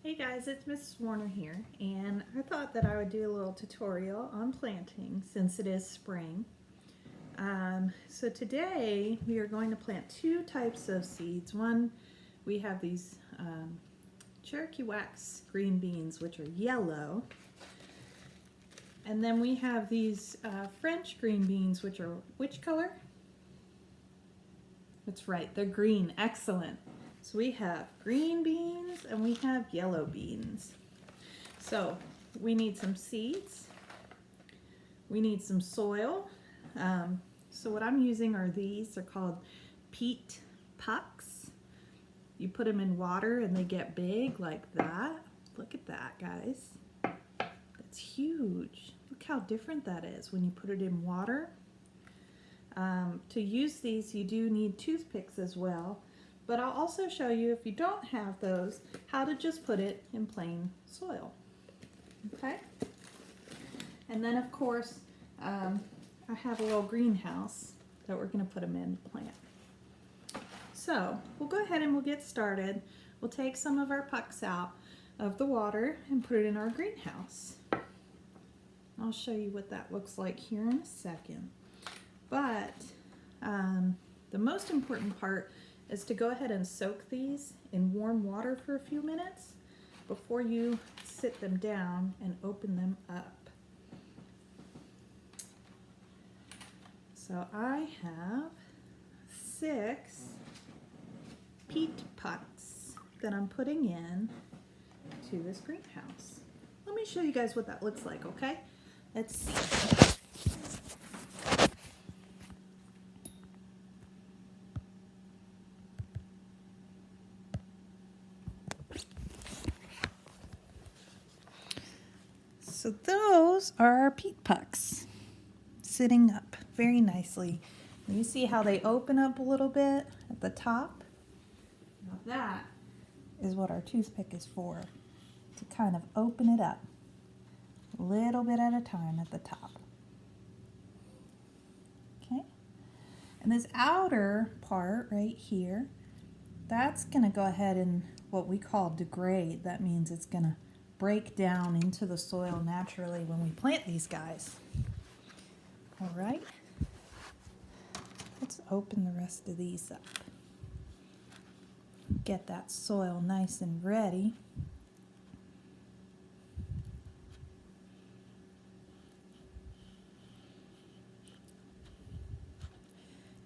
Hey guys, it's Mrs. Warner here, and I thought that I would do a little tutorial on planting since it is spring. So today we are going to plant two types of seeds. One, we have these Cherokee wax green beans, which are yellow, and then we have these French green beans, which are which color? That's right, they're green. Excellent. So we have green beans and we have yellow beans. So we need some seeds. We need some soil. So what I'm using are these. They're called peat pucks. You put them in water and they get big like that. Look at that, guys. That's huge. Look how different that is when you put it in water. To use these, you do need toothpicks as well. But I'll also show you, if you don't have those, how to just put it in plain soil. Okay? And then, of course, I have a little greenhouse that we're going to put them in to plant. So we'll go ahead and we'll get started. We'll take some of our pucks out of the water and put it in our greenhouse. I'll show you what that looks like here in a second. But the most important part is to go ahead and soak these in warm water for a few minutes before you sit them down and open them up. So I have 6 peat pucks that I'm putting in to this greenhouse. Let me show you guys what that looks like, okay? Let's see. So those are our peat pucks sitting up very nicely. And you see how they open up a little bit at the top? Now that is what our toothpick is for, to kind of open it up a little bit at a time at the top. Okay? And this outer part right here, that's going to go ahead and what we call degrade. That means it's going to break down into the soil naturally when we plant these guys. All right, let's open the rest of these up. Get that soil nice and ready.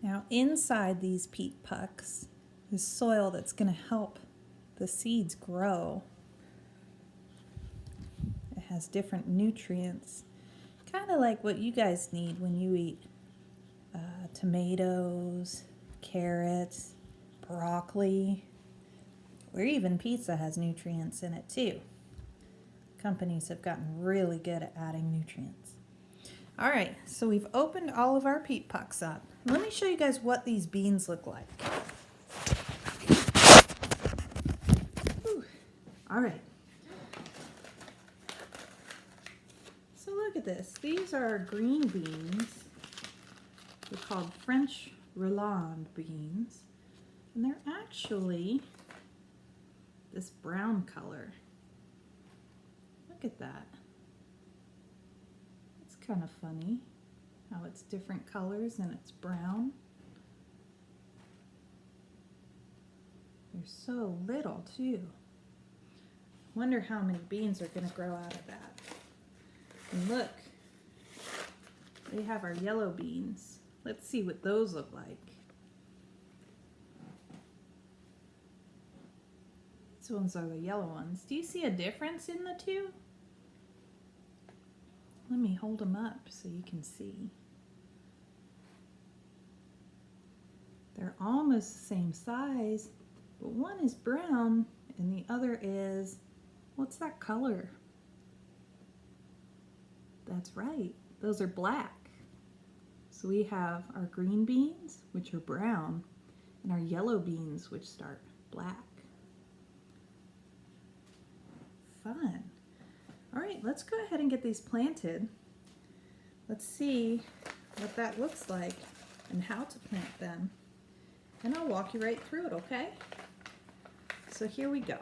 Now inside these peat pucks is soil that's going to help the seeds grow. It has different nutrients, kind of like what you guys need when you eat tomatoes, carrots, broccoli, or even pizza has nutrients in it too. Companies have gotten really good at adding nutrients. All right, so we've opened all of our peat pucks up. Let me show you guys what these beans look like. Whew. All right. So look at this. These are green beans. They're called French Rolland beans. And they're actually this brown color. Look at that. It's kind of funny how it's different colors and it's brown. They're so little too. Wonder how many beans are going to grow out of that. And look, we have our yellow beans. Let's see what those look like. These ones are the yellow ones. Do you see a difference in the two? Let me hold them up so you can see. They're almost the same size, but one is brown and the other is, what's that color? That's right, those are black. So we have our green beans, which are brown, and our yellow beans, which start black. Fun. All right, let's go ahead and get these planted. Let's see what that looks like and how to plant them. And I'll walk you right through it, okay? So here we go.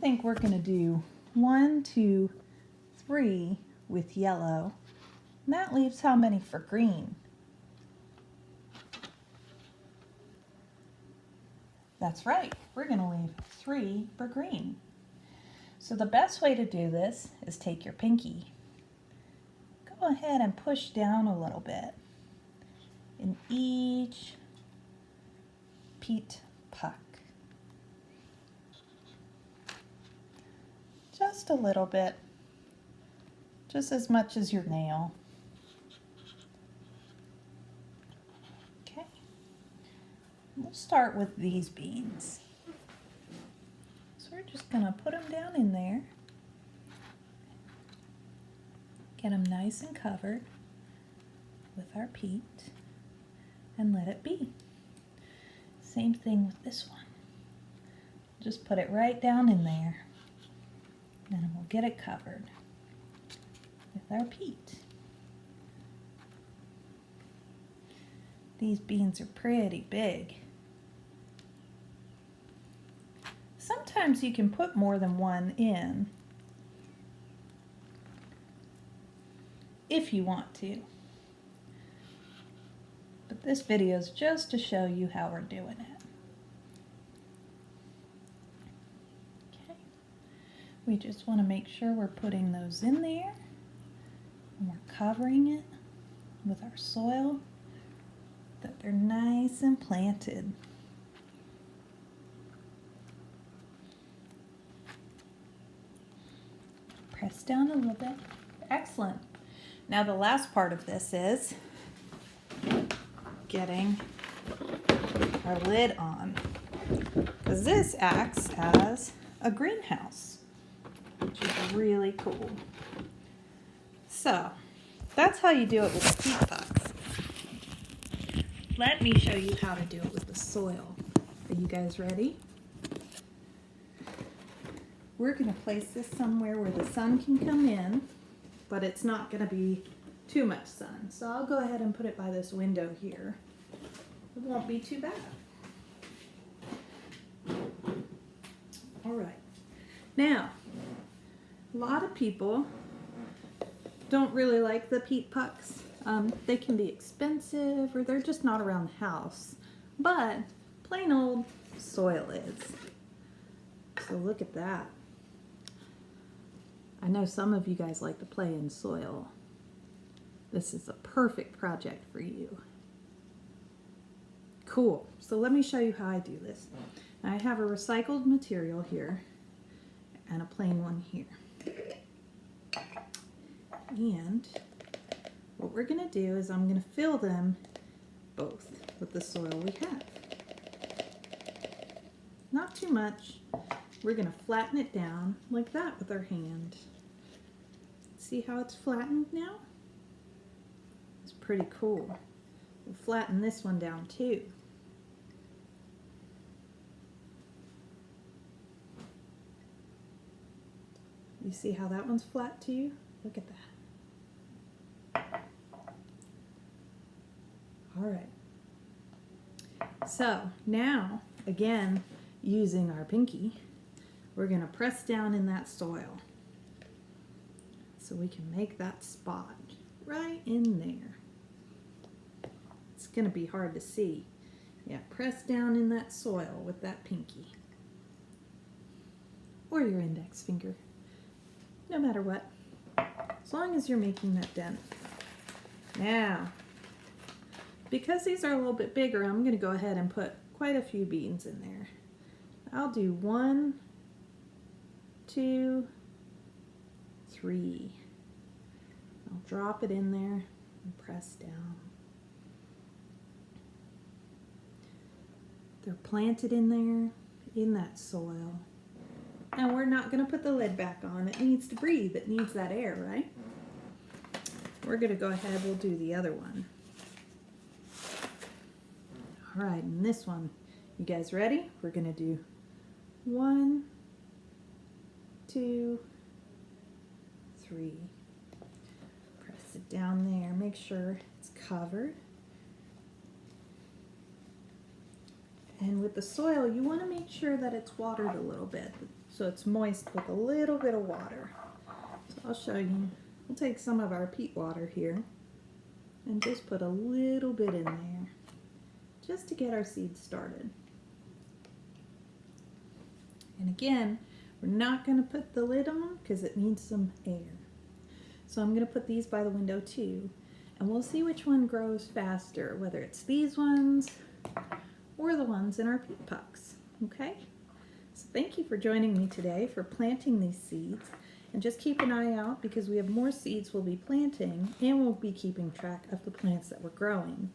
think we're going to do 1, 2, 3 with yellow. And that leaves how many for green? That's right, we're going to leave 3 for green. So the best way to do this is take your pinky. Go ahead and push down a little bit in each peat puck. Just a little bit, just as much as your nail. Okay, we'll start with these beans. So we're just going to put them down in there. Get them nice and covered with our peat and let it be. Same thing with this one. Just put it right down in there. Then we'll get it covered with our peat. These beans are pretty big. Sometimes you can put more than one in if you want to. But this video is just to show you how we're doing it. We just want to make sure we're putting those in there and we're covering it with our soil, that they're nice and planted. Press down a little bit. Excellent. Now the last part of this is getting our lid on, because this acts as a greenhouse, which is really cool. So that's how you do it with the peat pucks. Let me show you how to do it with the soil. Are you guys ready? We're going to place this somewhere where the sun can come in, but it's not going to be too much sun. So I'll go ahead and put it by this window here. It won't be too bad. All right. Now, a lot of people don't really like the peat pucks. They can be expensive or they're just not around the house. But plain old soil is. So look at that. I know some of you guys like to play in soil. This is a perfect project for you. Cool. So let me show you how I do this. I have a recycled material here and a plain one here. And what we're going to do is I'm going to fill them both with the soil we have. Not too much. We're going to flatten it down like that with our hand. See how it's flattened now? It's pretty cool. We'll flatten this one down too. You see how that one's flat to you? Look at that. All right. So now, again, using our pinky, we're going to press down in that soil so we can make that spot right in there. It's going to be hard to see. Yeah, press down in that soil with that pinky or your index finger. No matter what, as long as you're making that dent. Now, because these are a little bit bigger, I'm going to go ahead and put quite a few beans in there. I'll do 1, 2, 3. I'll drop it in there and press down. They're planted in there, in that soil. And we're not going to put the lid back on. It needs to breathe. It needs that air, right? We're going to go ahead, we'll do the other one. All right, and this one, you guys ready? We're going to do 1, 2, 3. Press it down there. Make sure it's covered. And with the soil, you want to make sure that it's watered a little bit. so it's moist with a little bit of water. So I'll show you. We'll take some of our peat water here and just put a little bit in there just to get our seeds started. And again, we're not going to put the lid on because it needs some air. So I'm going to put these by the window too, and we'll see which one grows faster, whether it's these ones or the ones in our peat pucks. Okay? So thank you for joining me today for planting these seeds, and just keep an eye out because we have more seeds we'll be planting, and we'll be keeping track of the plants that we're growing.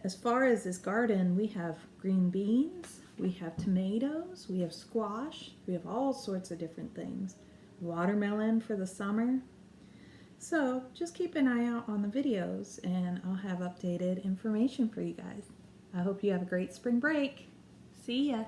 As far as this garden, we have green beans, we have tomatoes, we have squash, we have all sorts of different things. Watermelon for the summer. So just keep an eye out on the videos and I'll have updated information for you guys. I hope you have a great spring break. See ya!